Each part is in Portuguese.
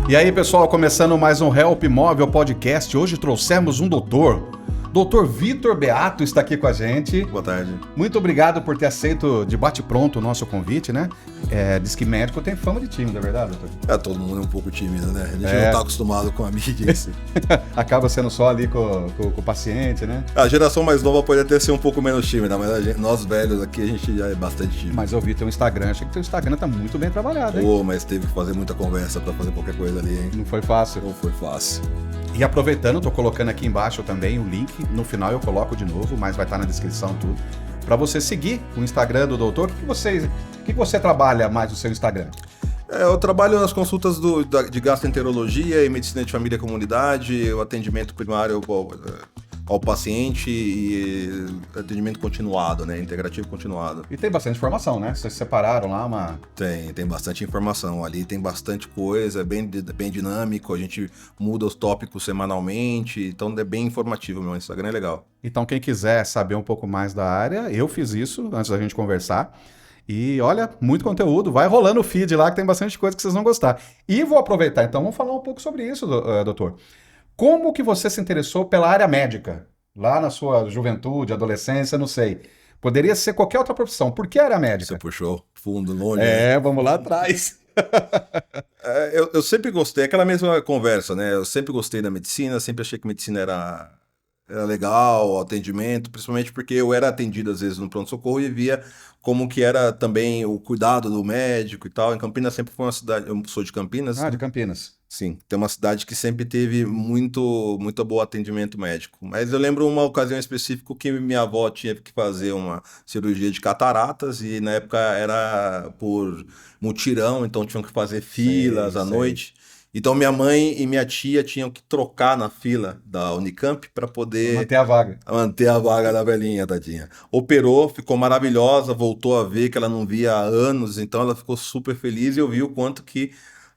E aí, pessoal, começando mais um Help Móvel Podcast. Hoje trouxemos um doutor. Doutor Vitor Beato está aqui com a gente. Boa tarde. Muito obrigado por ter aceito de bate-pronto o nosso convite, né? Diz que médico tem fama de tímido, é verdade, doutor? Todo mundo é um pouco tímido, né? A gente não está acostumado com a mídia. Acaba sendo só ali com o paciente, né? A geração mais nova pode até ser um pouco menos tímida, mas nós velhos aqui, a gente já é bastante tímido. Mas eu vi teu Instagram, achei que teu Instagram tá muito bem trabalhado, hein? Pô, mas teve que fazer muita conversa para fazer qualquer coisa ali, hein? Não foi fácil. Não foi fácil. E aproveitando, tô colocando aqui embaixo também o link, no final eu coloco de novo, mas vai estar na descrição tudo, para você seguir o Instagram do doutor. O que você trabalha mais no seu Instagram? Eu trabalho nas consultas de gastroenterologia e medicina de família e comunidade, o atendimento primário ao paciente e atendimento continuado, né? Integrativo continuado. E tem bastante informação, né? Vocês separaram lá uma... Tem bastante informação. Ali tem bastante coisa, é bem dinâmico, a gente muda os tópicos semanalmente, então é bem informativo, meu Instagram é legal. Então quem quiser saber um pouco mais da área, eu fiz isso antes da gente conversar. E olha, muito conteúdo, vai rolando o feed lá que tem bastante coisa que vocês vão gostar. E vou aproveitar, então vamos falar um pouco sobre isso, doutor. Como que você se interessou pela área médica? Lá na sua juventude, adolescência, não sei. Poderia ser qualquer outra profissão. Por que área médica? Você puxou fundo, longe. Vamos lá atrás. Eu sempre gostei, aquela mesma conversa, né? Eu sempre gostei da medicina, sempre achei que medicina era legal, o atendimento, principalmente porque eu era atendido às vezes no pronto-socorro e via como que era também o cuidado do médico e tal. Em Campinas sempre foi uma cidade, eu sou de Campinas. De Campinas. Sim, tem uma cidade que sempre teve muito bom atendimento médico. Mas eu lembro uma ocasião específica que minha avó tinha que fazer uma cirurgia de cataratas e na época era por mutirão, então tinham que fazer filas à noite. Então minha mãe e minha tia tinham que trocar na fila da Unicamp para poder manter a vaga. Manter a vaga da velhinha, tadinha. Operou, ficou maravilhosa, voltou a ver que ela não via há anos, então ela ficou super feliz e eu vi o quanto que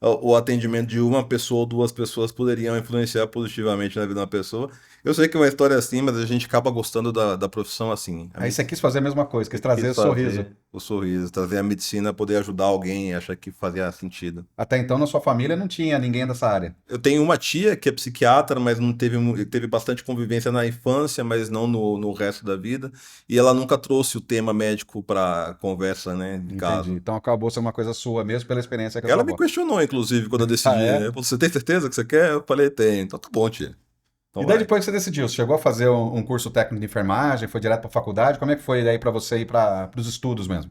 o atendimento de uma pessoa ou duas pessoas poderiam influenciar positivamente na vida de uma pessoa. Eu sei que é uma história assim, mas a gente acaba gostando da profissão assim. Aí você quis fazer a mesma coisa, quis trazer o sorriso. O sorriso, trazer a medicina, poder ajudar alguém, achar que fazia sentido. Até então na sua família não tinha ninguém dessa área? Eu tenho uma tia que é psiquiatra, mas não teve bastante convivência na infância, mas não no resto da vida. E ela nunca trouxe o tema médico para conversa, né, de casa. Então acabou sendo uma coisa sua mesmo pela experiência que ela me questionou, inclusive, quando eu decidi. Né? Você tem certeza que você quer? Eu falei, tenho. Então tá bom, tia. Então e daí depois que você decidiu, você chegou a fazer um curso técnico de enfermagem, foi direto para a faculdade, como é que foi daí para você ir para os estudos mesmo?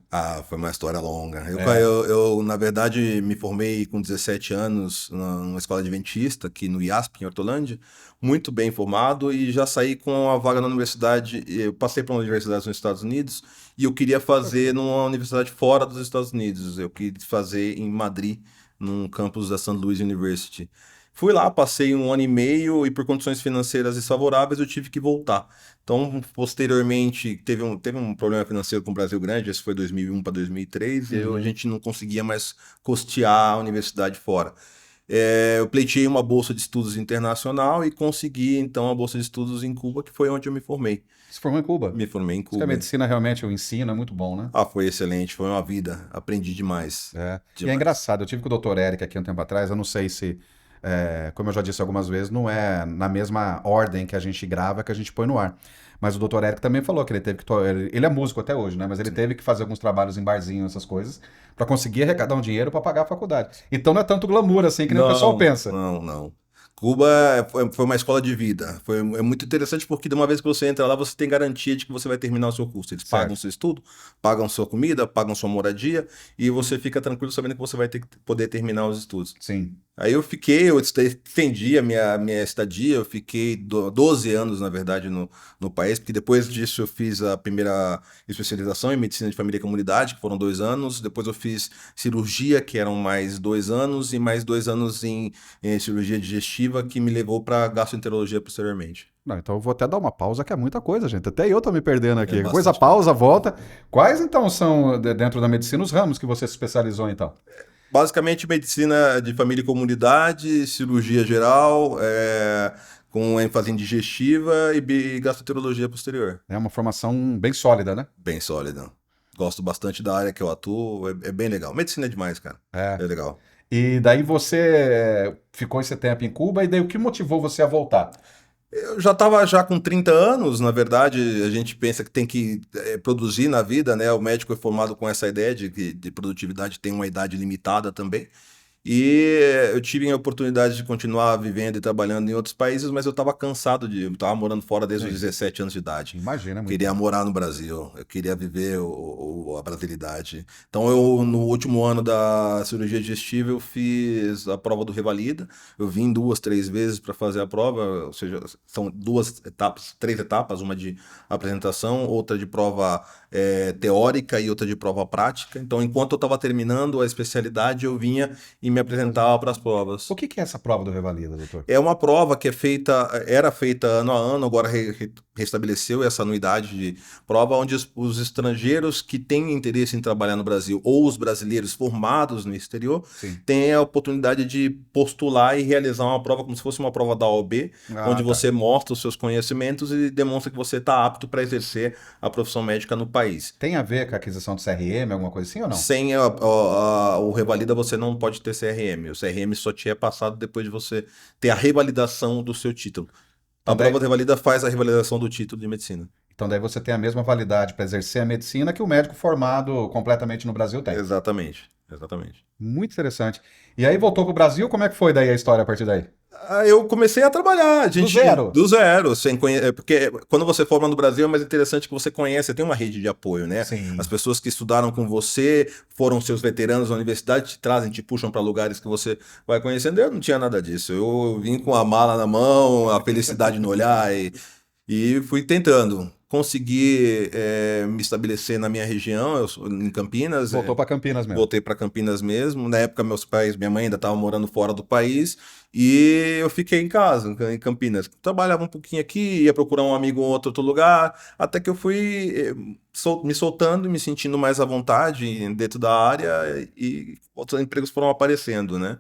Foi uma história longa. Eu, na verdade, me formei com 17 anos numa escola adventista, aqui no IASP, em Hortolândia, muito bem formado e já saí com a vaga na universidade. Eu passei para uma universidade nos Estados Unidos e eu queria fazer numa universidade fora dos Estados Unidos. Eu queria fazer em Madrid, num campus da St. Louis University. Fui lá, passei 1 ano e meio e por condições financeiras desfavoráveis eu tive que voltar. Então, posteriormente, teve um problema financeiro com o Brasil grande, esse foi 2001 para 2003, e a gente não conseguia mais custear a universidade fora. Eu pleiteei uma bolsa de estudos internacional e consegui, então, a bolsa de estudos em Cuba, que foi onde eu me formei. Você formou em Cuba? Me formei em Cuba. Porque a medicina realmente, o ensino é muito bom, né? Foi excelente, foi uma vida, aprendi demais. Demais. E é engraçado, eu tive com o Dr. Eric aqui um tempo atrás, eu não sei se... como eu já disse algumas vezes, não é na mesma ordem que a gente grava que a gente põe no ar. Mas o Dr. Eric também falou que ele teve que... Ele é músico até hoje, né? Mas ele teve que fazer alguns trabalhos em barzinho, essas coisas, para conseguir arrecadar um dinheiro para pagar a faculdade. Então não é tanto glamour assim que nem o pessoal pensa. Não. Cuba foi uma escola de vida. É muito interessante porque de uma vez que você entra lá, você tem garantia de que você vai terminar o seu curso. Eles pagam o seu estudo, pagam sua comida, pagam sua moradia e você fica tranquilo sabendo que você vai poder terminar os estudos. Sim. Aí eu estendi a minha estadia, eu fiquei 12 anos, na verdade, no país, porque depois disso eu fiz a primeira especialização em medicina de família e comunidade, que foram 2 anos, depois eu fiz cirurgia, que eram mais 2 anos, e mais 2 anos em cirurgia digestiva, que me levou para gastroenterologia posteriormente. Não, então eu vou até dar uma pausa, que é muita coisa, gente. Até eu tô me perdendo aqui. Coisa, pausa, volta. Quais, então, são, dentro da medicina, os ramos que você se especializou, então? Basicamente, medicina de família e comunidade, cirurgia geral, com ênfase em digestiva e gastroenterologia posterior. É uma formação bem sólida, né? Bem sólida. Gosto bastante da área que eu atuo, é bem legal. Medicina é demais, cara. É legal. E daí você ficou esse tempo em Cuba, e daí o que motivou você a voltar? Eu já estava já com 30 anos, na verdade, a gente pensa que tem que produzir na vida, né? O médico é formado com essa ideia de que de produtividade tem uma idade limitada também. E eu tive a oportunidade de continuar vivendo e trabalhando em outros países, mas eu estava cansado de. Eu estava morando fora desde os Sim, 17 anos de idade. imagina, muito Queria tempo. morar no Brasil, eu queria viver a brasilidade. Então, eu, no último ano da cirurgia digestiva, eu fiz a prova do Revalida. Eu vim 2, 3 vezes para fazer a prova, ou seja, são 2 etapas, 3 etapas, uma de apresentação, outra de prova teórica e outra de prova prática. Então, enquanto eu estava terminando a especialidade, eu vinha e me apresentava para as O provas. que que é essa prova do Revalida, doutor? É uma prova que é feita, era feita ano a ano, agora restabeleceu essa anuidade de prova, onde os estrangeiros que têm interesse em trabalhar no Brasil ou os brasileiros formados no exterior Sim. têm a oportunidade de postular e realizar uma prova como se fosse uma prova da OAB, Ah, onde tá. você mostra os seus conhecimentos e demonstra que você está apto para exercer a profissão médica no país. Tem a ver com a aquisição de CRM, alguma coisa assim ou não? Sem o Revalida, você não pode ter CRM. O CRM só te é passado depois de você ter a revalidação do seu título. A Então prova daí, de Revalida faz a revalidação do título de medicina. então daí você tem a mesma validade para exercer a medicina que o médico formado completamente no Brasil tem. Exatamente, exatamente. Muito interessante. E aí voltou para o Brasil, como é que foi daí a história a partir daí? Aí eu comecei a trabalhar, a Do gente, zero. do zero, porque quando você forma no Brasil é mais interessante que você conhece, você tem uma rede de apoio, né? As Sim. pessoas que estudaram com você, foram seus veteranos da universidade, te trazem, te puxam para lugares que você vai conhecendo. Eu não tinha nada disso. Eu vim com a mala na mão, a felicidade no olhar e fui tentando. Consegui me estabelecer na minha região, eu sou em Campinas. Voltou para Campinas mesmo. Voltei para Campinas mesmo. Na época, meus pais, minha mãe ainda estava morando fora do país e eu fiquei em casa, em Campinas. Trabalhava um pouquinho aqui, ia procurar um amigo em outro lugar, até que eu fui me soltando e me sentindo mais à vontade dentro da área e outros empregos foram aparecendo, né?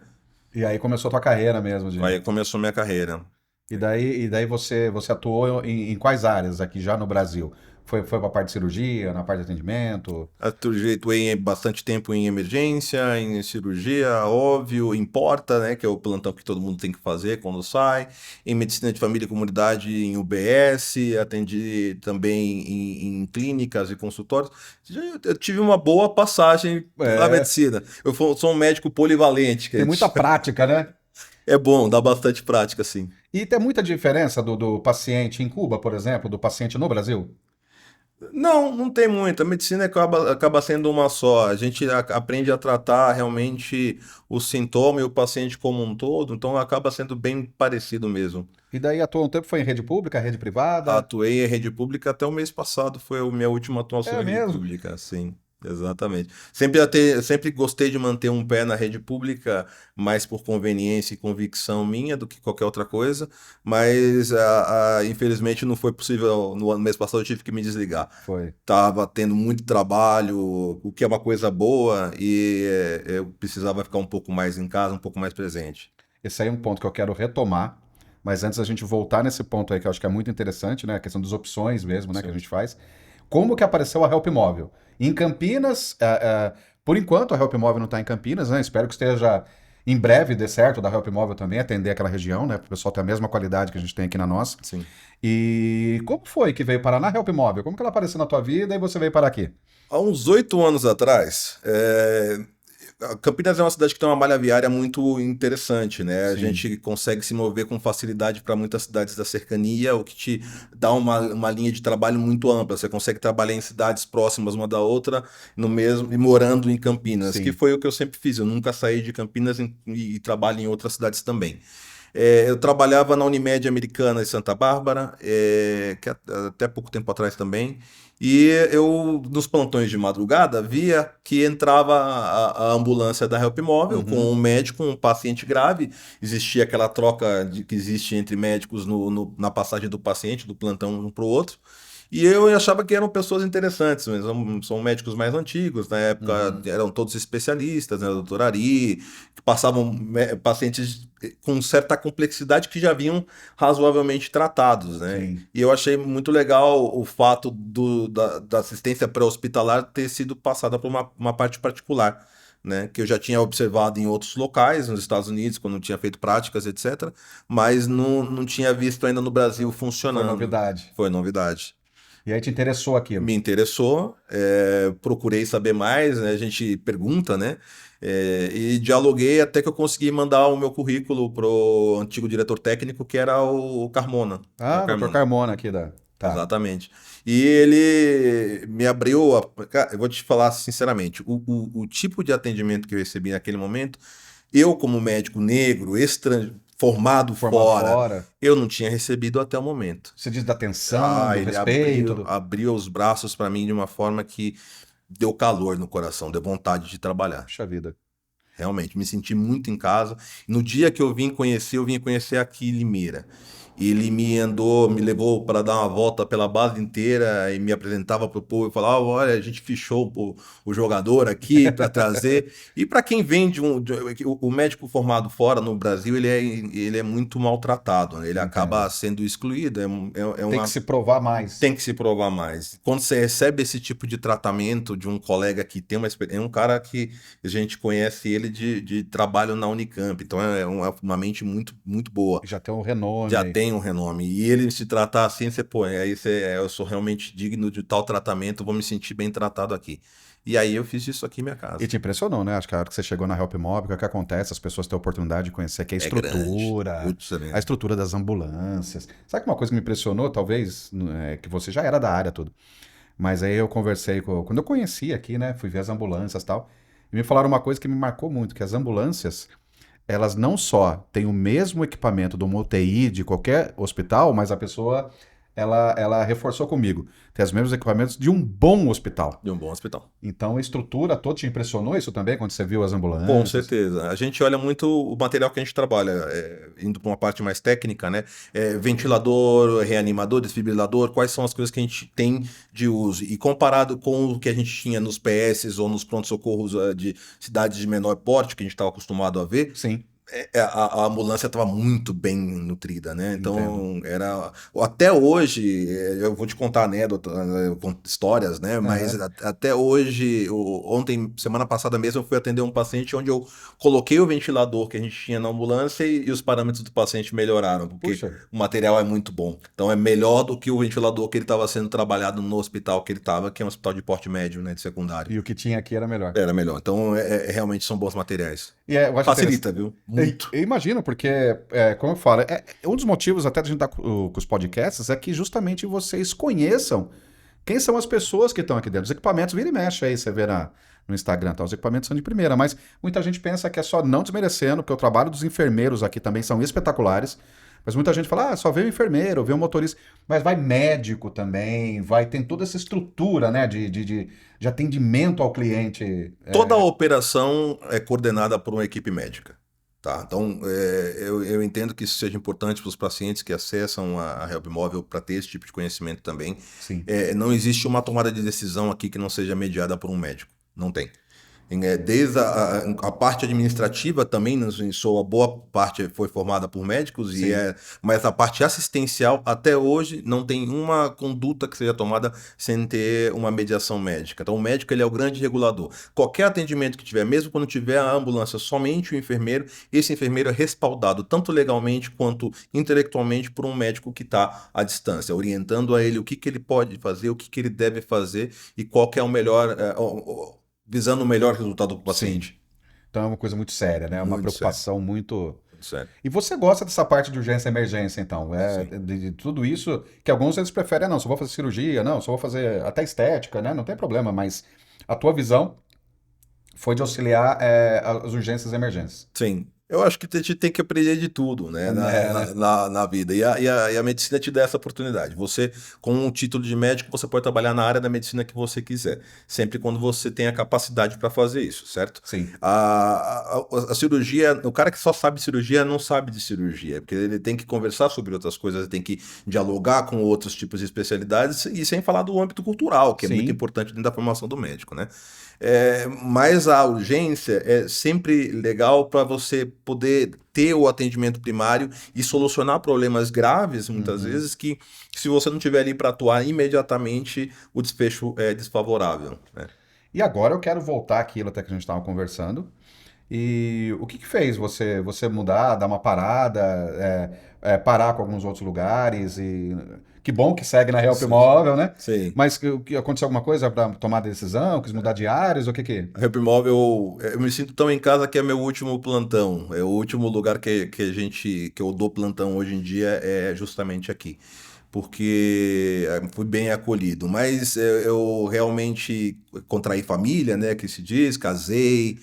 E aí começou a tua carreira mesmo de. Aí começou minha carreira. E daí você atuou em quais áreas aqui já no Brasil? Foi para a parte de cirurgia, na parte de atendimento? Atuei bastante tempo em emergência, em cirurgia, óbvio, em porta, né, que é o plantão que todo mundo tem que fazer quando sai, em medicina de família e comunidade, em UBS, atendi também em clínicas e consultórios. Eu tive uma boa passagem pela É, medicina. Sou um médico polivalente, que a tem gente muita chama. prática, né? É bom, dá bastante prática, sim. E tem muita diferença do paciente em Cuba, por exemplo, do paciente no Brasil? Não, não tem muito. A medicina acaba sendo uma só. A gente aprende a tratar realmente o sintoma e o paciente como um todo, então acaba sendo bem parecido mesmo. E daí atuou um tempo, foi em rede pública, rede privada? Atuei em rede pública até o mês passado, foi a minha última atuação É em rede mesmo? pública, sim. Exatamente. Sempre gostei de manter um pé na rede pública, mais por conveniência e convicção minha do que qualquer outra coisa, mas infelizmente não foi possível. No mês passado eu tive que me desligar. Foi. Tava tendo muito trabalho, o que é uma coisa boa, e eu precisava ficar um pouco mais em casa, um pouco mais presente. Esse aí é um ponto que eu quero retomar, mas antes a gente voltar nesse ponto aí que eu acho que é muito interessante, né? A questão das opções mesmo, né, que a Sim. gente faz. Como que apareceu a Help Móvel? Em Campinas, por enquanto a Help Móvel não está em Campinas, né? Espero que esteja em breve dê certo da Help Móvel também, atender aquela região, né? Para o pessoal ter a mesma qualidade que a gente tem aqui na nossa. Sim. E como foi que veio parar na Help Móvel? Como que ela apareceu na tua vida e você veio parar aqui? Há uns 8 anos atrás, Campinas é uma cidade que tem uma malha viária muito interessante, né? A Sim, gente consegue se mover com facilidade para muitas cidades da cercania, o que te dá uma linha de trabalho muito ampla. Você consegue trabalhar em cidades próximas uma da outra, no mesmo e morando em Campinas, que sim. foi o que eu sempre fiz. Eu nunca saí de Campinas e trabalho em outras cidades também. Eu trabalhava na Unimed Americana em Santa Bárbara, até pouco tempo atrás também. E eu, nos plantões de madrugada, via que entrava a ambulância da Help Móvel com Uhum. um médico, um paciente grave. Existia aquela troca que existe entre médicos na passagem do paciente, do plantão um para o outro. E eu achava que eram pessoas interessantes, mas são médicos mais antigos, na época Uhum. eram todos especialistas, né? O doutor Ari, que passavam pacientes com certa complexidade que já vinham razoavelmente tratados, né? Sim. E eu achei muito legal o fato da assistência pré-hospitalar ter sido passada por uma parte particular. né, que eu já tinha observado em outros locais, nos Estados Unidos, quando eu tinha feito práticas, etc., mas não tinha visto ainda no Brasil Foi funcionando. novidade. Foi novidade. E aí te interessou aquilo? Me interessou, procurei saber mais, né, a gente pergunta, né, e dialoguei até que eu consegui mandar o meu currículo pro antigo diretor técnico, que era o Carmona. Ah, Dr. Carmona aqui da... Tá. Exatamente. E ele me abriu. Cara, eu vou te falar sinceramente: o tipo de atendimento que eu recebi naquele momento, eu, como médico negro, formado Formado fora, fora. eu não tinha recebido até o momento. Você diz da atenção, do Ele respeito. abriu os braços para mim de uma forma que deu calor no coração, deu vontade de trabalhar. Puxa vida. Realmente, me senti muito em casa. No dia que eu vim conhecer aqui em Limeira. Ele me levou para dar uma volta pela base inteira e me apresentava para o povo e falava: olha, a gente fichou o jogador aqui para trazer. E para quem vem o médico formado fora no Brasil, ele é muito maltratado, né? Ele acaba sendo excluído. Tem que se provar mais. Tem que se provar mais. Quando você recebe esse tipo de tratamento de um colega que tem uma experiência, é um cara que a gente conhece ele de trabalho na Unicamp, então é uma mente muito, muito boa. Já tem um renome. Já tem um renome. E ele se tratar assim, eu sou realmente digno de tal tratamento, vou me sentir bem tratado aqui. E aí eu fiz isso aqui em minha casa. E te impressionou, né? Acho que a hora que você chegou na Help Móvel, o que acontece? As pessoas têm a oportunidade de conhecer aqui a estrutura, a estrutura das ambulâncias. Sabe que uma coisa que me impressionou, talvez, que você já era da área tudo, mas aí eu conversei quando eu conheci aqui, né? Fui ver as ambulâncias e tal, e me falaram uma coisa que me marcou muito, que as ambulâncias, elas não só têm o mesmo equipamento de uma UTI de qualquer hospital, mas a pessoa, ela reforçou comigo. Tem os mesmos equipamentos de um bom hospital. De um bom hospital. Então a estrutura toda te impressionou isso também, quando você viu as ambulâncias? Com certeza. A gente olha muito o material que a gente trabalha, indo para uma parte mais técnica, né? Ventilador, reanimador, desfibrilador, quais são as coisas que a gente tem de uso. E comparado com o que a gente tinha nos PS ou nos prontos-socorros de cidades de menor porte, que a gente estava acostumado a ver. Sim. A ambulância estava muito bem nutrida, né? Então, até hoje, eu vou te contar anedotas, histórias, né? Mas até hoje, ontem, semana passada mesmo, eu fui atender um paciente onde eu coloquei o ventilador que a gente tinha na ambulância e os parâmetros do paciente melhoraram, porque o material é muito bom. Então, é melhor do que o ventilador que ele estava sendo trabalhado no hospital que ele estava, que é um hospital de porte médio, né? De secundário. E o que tinha aqui era melhor. Era melhor. Então, realmente são bons materiais. E eu acho facilita, viu? Muito. Eu imagino, porque, como eu falo, um dos motivos até da gente estar com os podcasts é que justamente vocês conheçam quem são as pessoas que estão aqui dentro. Os equipamentos, vira e mexe aí, você vê no Instagram, tá? Os equipamentos são de primeira, mas muita gente pensa que é só não desmerecendo, porque o trabalho dos enfermeiros aqui também são espetaculares, mas muita gente fala, só vê o enfermeiro, vê o motorista, mas vai médico também, tem toda essa estrutura, né, de atendimento ao cliente. Toda a operação é coordenada por uma equipe médica. Tá? Então, eu entendo que isso seja importante para os pacientes que acessam a Help Móvel para ter esse tipo de conhecimento também. Sim. Não existe uma tomada de decisão aqui que não seja mediada por um médico. Não tem. Desde a parte administrativa também, a boa parte foi formada por médicos, mas a parte assistencial, até hoje, não tem uma conduta que seja tomada sem ter uma mediação médica. Então, o médico ele é o grande regulador. Qualquer atendimento que tiver, mesmo quando tiver a ambulância, somente o enfermeiro, esse enfermeiro é respaldado, tanto legalmente quanto intelectualmente, por um médico que está à distância, orientando a ele o que ele pode fazer, o que ele deve fazer e qual que é o melhor... visando o melhor resultado do paciente. Sim. Então é uma coisa muito séria, né? Uma preocupação muito... Sério. E você gosta dessa parte de urgência e emergência, então? De tudo isso, que alguns eles preferem, não, só vou fazer cirurgia, não, só vou fazer até estética, né? Não tem problema, mas a tua visão foi de auxiliar as urgências e emergências. Sim. Eu acho que a gente tem que aprender de tudo, né, na vida. E a medicina te dá essa oportunidade. Você, com um título de médico, você pode trabalhar na área da medicina que você quiser. Sempre quando você tem a capacidade para fazer isso, certo? Sim. A cirurgia, o cara que só sabe cirurgia não sabe de cirurgia, porque ele tem que conversar sobre outras coisas, ele tem que dialogar com outros tipos de especialidades, e sem falar do âmbito cultural, que é muito importante dentro da formação do médico, né? Mas a urgência é sempre legal para você poder ter o atendimento primário e solucionar problemas graves, muitas vezes, que se você não estiver ali para atuar imediatamente, o desfecho é desfavorável, né? E agora eu quero voltar àquilo até que a gente estava conversando. E o que que fez você mudar, dar uma parada, parar com alguns outros lugares? E que bom que segue na Help Sim. Móvel, né? Sim. Mas que aconteceu alguma coisa para tomar decisão? Quis mudar de áreas? O que que? A Help Móvel, eu me sinto tão em casa que é meu último plantão. É o último lugar que eu dou plantão hoje em dia é justamente aqui. Porque fui bem acolhido. Mas eu realmente contraí família, né, que se diz, casei,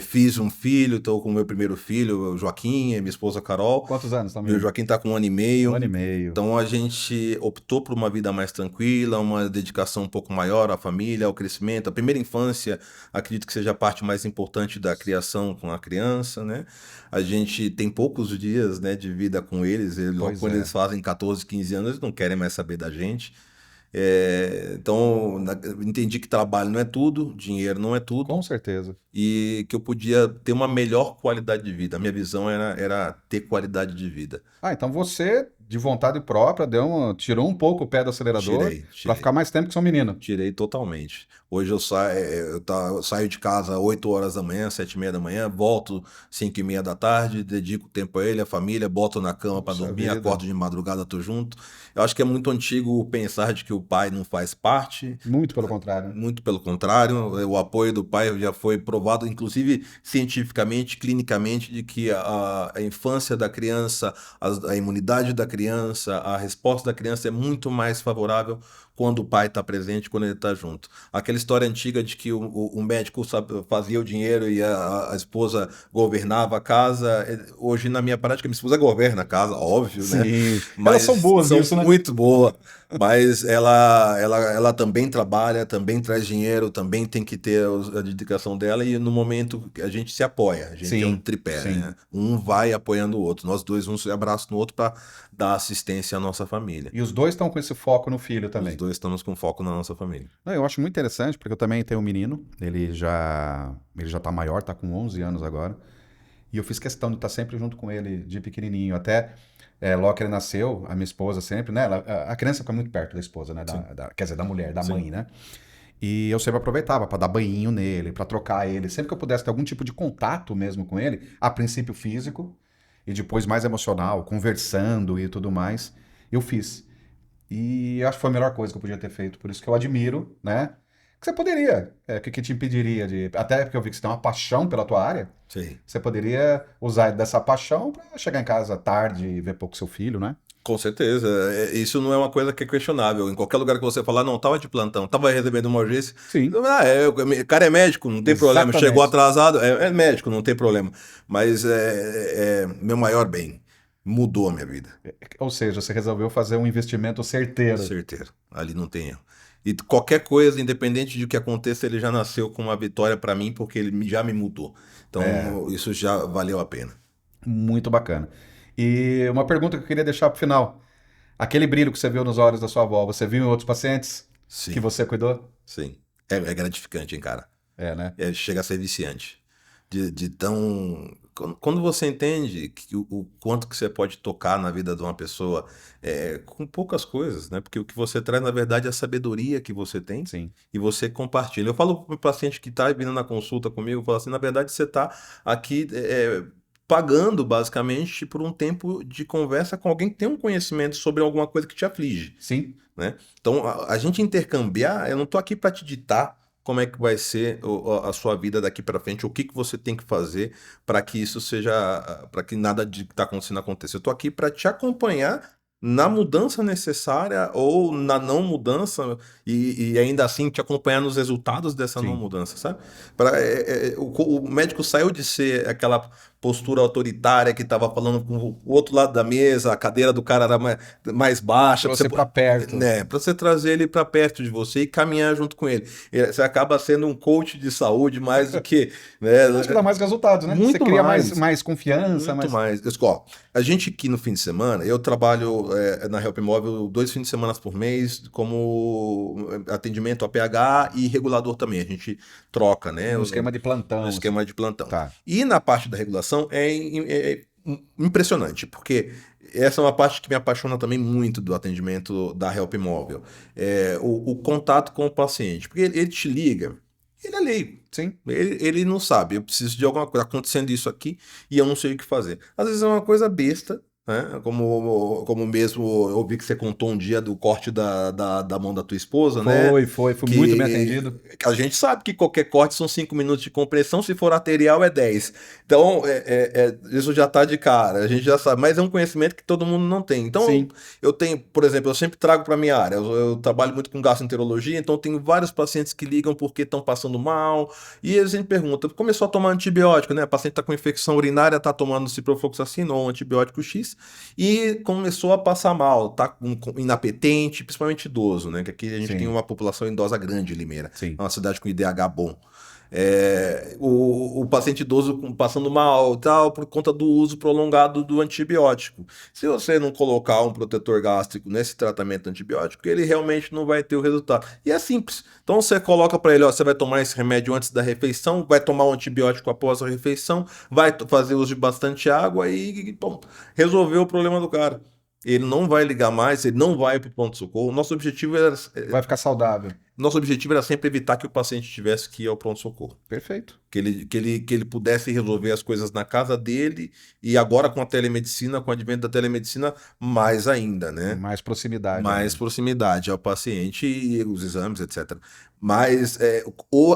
fiz um filho, estou com o meu primeiro filho, o Joaquim, e minha esposa Carol. Quantos anos Meu também? Joaquim está com 1 ano e Um ano e meio. meio. Então a gente optou por uma vida mais tranquila, uma dedicação um pouco maior à família, ao crescimento. A primeira infância, acredito que seja a parte mais importante da criação com a criança, né? A gente tem poucos dias, né, de vida com eles. Logo Pois quando é. eles fazem 14, 15 anos, eles não querem mais saber da gente. Eu entendi que trabalho não é tudo, dinheiro não é tudo, Com certeza. e que eu podia ter uma melhor qualidade de vida. A minha visão era ter qualidade de vida. Ah, então você, de vontade própria, tirou um pouco o pé do acelerador Tirei, para tirei. ficar mais tempo com seu menino. Tirei totalmente. Hoje eu saio de casa 8 horas da manhã, 7:30 da manhã, volto 5:30 da tarde, dedico tempo a ele, a família, boto na cama para Puxa dormir, vida. acordo de madrugada, tô junto. Eu acho que é muito antigo o pensar de que o pai não faz parte. Muito pelo contrário. Muito pelo contrário, o apoio do pai já foi provado, inclusive cientificamente, clinicamente, de que a infância da criança, a imunidade da criança, a resposta da criança é muito mais favorável quando o pai está presente, quando ele está junto. Aquela história antiga de que o médico fazia o dinheiro e a esposa governava a casa. Hoje, na minha prática, minha esposa governa a casa, óbvio, né? Sim. Elas são Mas boas são nisso, né? muito boas. Mas ela também trabalha, também traz dinheiro, também tem que ter a dedicação dela, e no momento que a gente se apoia, a gente é um Sim, tripé, sim. né? Um vai apoiando o outro, nós dois, um se abraça no outro para dar assistência à nossa família. E os dois estão com esse foco no filho Os também. dois estamos com foco na nossa família. Não, eu acho muito interessante, porque eu também tenho um menino, ele já tá maior, tá com 11 anos agora, e eu fiz questão de estar sempre junto com ele de pequenininho, até logo que ele nasceu, a minha esposa sempre, né, a criança fica muito perto da esposa, né, Sim, quer dizer, da mulher, da sim. mãe, né, e eu sempre aproveitava para dar banhinho nele, para trocar ele, sempre que eu pudesse ter algum tipo de contato mesmo com ele, a princípio físico, e depois mais emocional, conversando e tudo mais, eu fiz. E eu acho que foi a melhor coisa que eu podia ter feito. Por isso que eu admiro, né? Que você poderia. O que te impediria de. Até porque eu vi que você tem uma paixão pela tua área. Sim. Você poderia usar dessa paixão para chegar em casa tarde e ver pouco seu filho, né? Com certeza. Isso não é uma coisa que é questionável. Em qualquer lugar que você falar, não, tava de plantão, tava recebendo uma urgência. Sim, O cara é médico, não tem problema. Chegou exatamente. atrasado, é médico, não tem problema. Mas é meu maior bem. Mudou a minha vida. Ou seja, você resolveu fazer um investimento certeiro. Certeiro. Ali não tem erro. E qualquer coisa, independente de o que aconteça, ele já nasceu com uma vitória para mim, porque já me mudou. É, Então, isso já valeu a pena. muito bacana. E uma pergunta que eu queria deixar para o final. Aquele brilho que você viu nos olhos da sua avó, você viu em outros pacientes que Sim, você cuidou? sim. É gratificante, hein, cara? É, né? Chega a ser viciante. De tão. Quando você entende que o quanto que você pode tocar na vida de uma pessoa com poucas coisas, né? Porque o que você traz, na verdade, é a sabedoria que você tem Sim. e você compartilha. Eu falo para o paciente que está vindo na consulta comigo, eu falo assim, na verdade, você está aqui pagando, basicamente, por um tempo de conversa com alguém que tem um conhecimento sobre alguma coisa que te aflige, Sim. né? Então, a gente intercambiar, eu não tô aqui para te ditar como é que vai ser a sua vida daqui para frente, o que que você tem que fazer para que isso seja, para que nada de que está acontecendo aconteça. Eu tô aqui para te acompanhar na mudança necessária ou na não mudança e ainda assim te acompanhar nos resultados dessa não Sim. mudança, sabe? O médico saiu de ser aquela postura autoritária que estava falando com o outro lado da mesa, a cadeira do cara era mais baixa, Trouxe para perto. né, para você trazer ele para perto de você e caminhar junto com ele. Você acaba sendo um coach de saúde mais do que, né, Acho que dá mais resultados, né? Você muito cria mais, mais. mais confiança, Muito mais. mais. Ó, a gente aqui no fim de semana, eu trabalho na Help Móvel 2 fins de semana por mês como atendimento a PH e regulador também. A gente troca, né? No esquema de No plantão, assim. esquema de plantão. Tá. E na parte da regulação é impressionante, porque essa é uma parte que me apaixona também muito do atendimento da Help Móvel. O contato com o paciente. Porque ele te liga. leigo. Sim. Ele não sabe, eu preciso de alguma coisa acontecendo isso aqui e eu não sei o que fazer. Às vezes é uma coisa besta, né? Como mesmo eu ouvi que você contou um dia do corte da mão da tua esposa, né? Fui muito bem atendido. A gente sabe que qualquer corte são 5 minutos de compressão, se for arterial é 10. Então, isso já tá de cara, a gente já sabe, mas é um conhecimento que todo mundo não tem. Então, Sim. eu tenho, por exemplo, eu sempre trago para minha área, eu trabalho muito com gastroenterologia, então tenho vários pacientes que ligam porque estão passando mal, e eles me perguntam, começou a tomar antibiótico, né? O paciente está com infecção urinária, está tomando ciprofloxacina ou antibiótico X, e começou a passar mal, tá inapetente, principalmente idoso, né? Que aqui a gente tem uma população idosa grande em Limeira. Sim. É uma cidade com IDH bom. O paciente idoso passando mal tal, por conta do uso prolongado do antibiótico. Se você não colocar um protetor gástrico nesse tratamento antibiótico, ele realmente não vai ter o resultado. E é simples. Então você coloca para ele, ó, você vai tomar esse remédio antes da refeição, vai tomar um antibiótico após a refeição, vai fazer uso de bastante água e bom, resolveu o problema do cara. Ele não vai ligar mais, ele não vai para o pronto-socorro. Nosso objetivo era... Vai ficar saudável. Nosso objetivo era sempre evitar que o paciente tivesse que ir ao pronto-socorro. Perfeito. Que ele pudesse resolver as coisas na casa dele e agora com a telemedicina, com o advento da telemedicina, mais ainda, né? Mais proximidade. Mais proximidade ao paciente e os exames, etc. Mas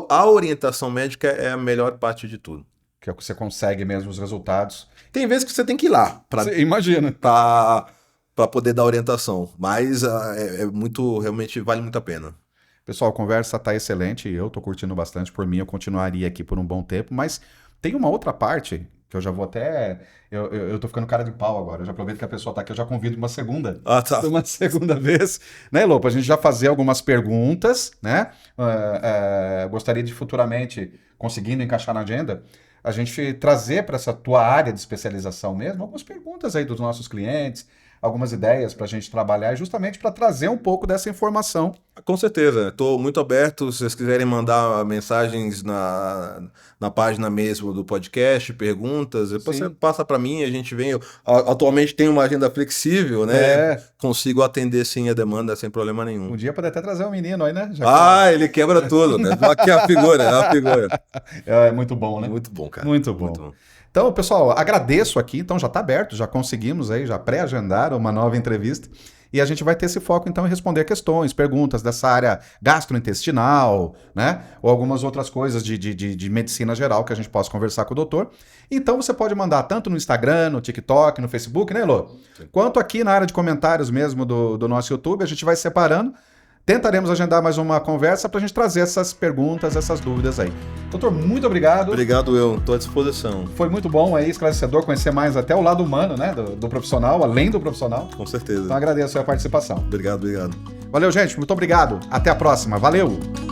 a orientação médica é a melhor parte de tudo. Que é o que você consegue mesmo os resultados. Tem vezes que você tem que ir lá. Imagina. Para poder dar orientação. Mas realmente vale muito a pena. Pessoal, a conversa tá excelente, eu tô curtindo bastante, por mim eu continuaria aqui por um bom tempo, mas tem uma outra parte que eu já vou até... Eu tô ficando cara de pau agora, eu já aproveito que a pessoa tá aqui, eu já convido uma segunda. Tá. Uma segunda vez, né, Lô? Pra gente já fazer algumas perguntas, né? Gostaria de futuramente, conseguindo encaixar na agenda, a gente trazer para essa tua área de especialização mesmo, algumas perguntas aí dos nossos clientes, algumas ideias para a gente trabalhar, justamente para trazer um pouco dessa informação. Com certeza, estou muito aberto. Se vocês quiserem mandar mensagens na página mesmo do podcast, perguntas, depois você passa para mim, a gente vem. Eu, atualmente tenho uma agenda flexível, né? Consigo atender sim a demanda sem problema nenhum. Um dia pode até trazer um menino aí, né? Ele quebra tudo, né? Aqui é a figura, É muito bom, né? Muito bom, cara. Muito bom. Muito bom. Então, pessoal, agradeço aqui. Então, já está aberto, já conseguimos aí, já pré-agendaram uma nova entrevista. E a gente vai ter esse foco, então, em responder questões, perguntas dessa área gastrointestinal, né? Ou algumas outras coisas de medicina geral que a gente possa conversar com o doutor. Então, você pode mandar tanto no Instagram, no TikTok, no Facebook, né, Elô? Quanto aqui na área de comentários mesmo do nosso YouTube, a gente vai separando. Tentaremos agendar mais uma conversa para a gente trazer essas perguntas, essas dúvidas aí. Doutor, muito obrigado. Obrigado, eu estou à disposição. Foi muito bom aí, esclarecedor, conhecer mais até o lado humano, né, do profissional, além do profissional. Com certeza. Então agradeço a participação. Obrigado. Valeu, gente, muito obrigado. Até a próxima. Valeu!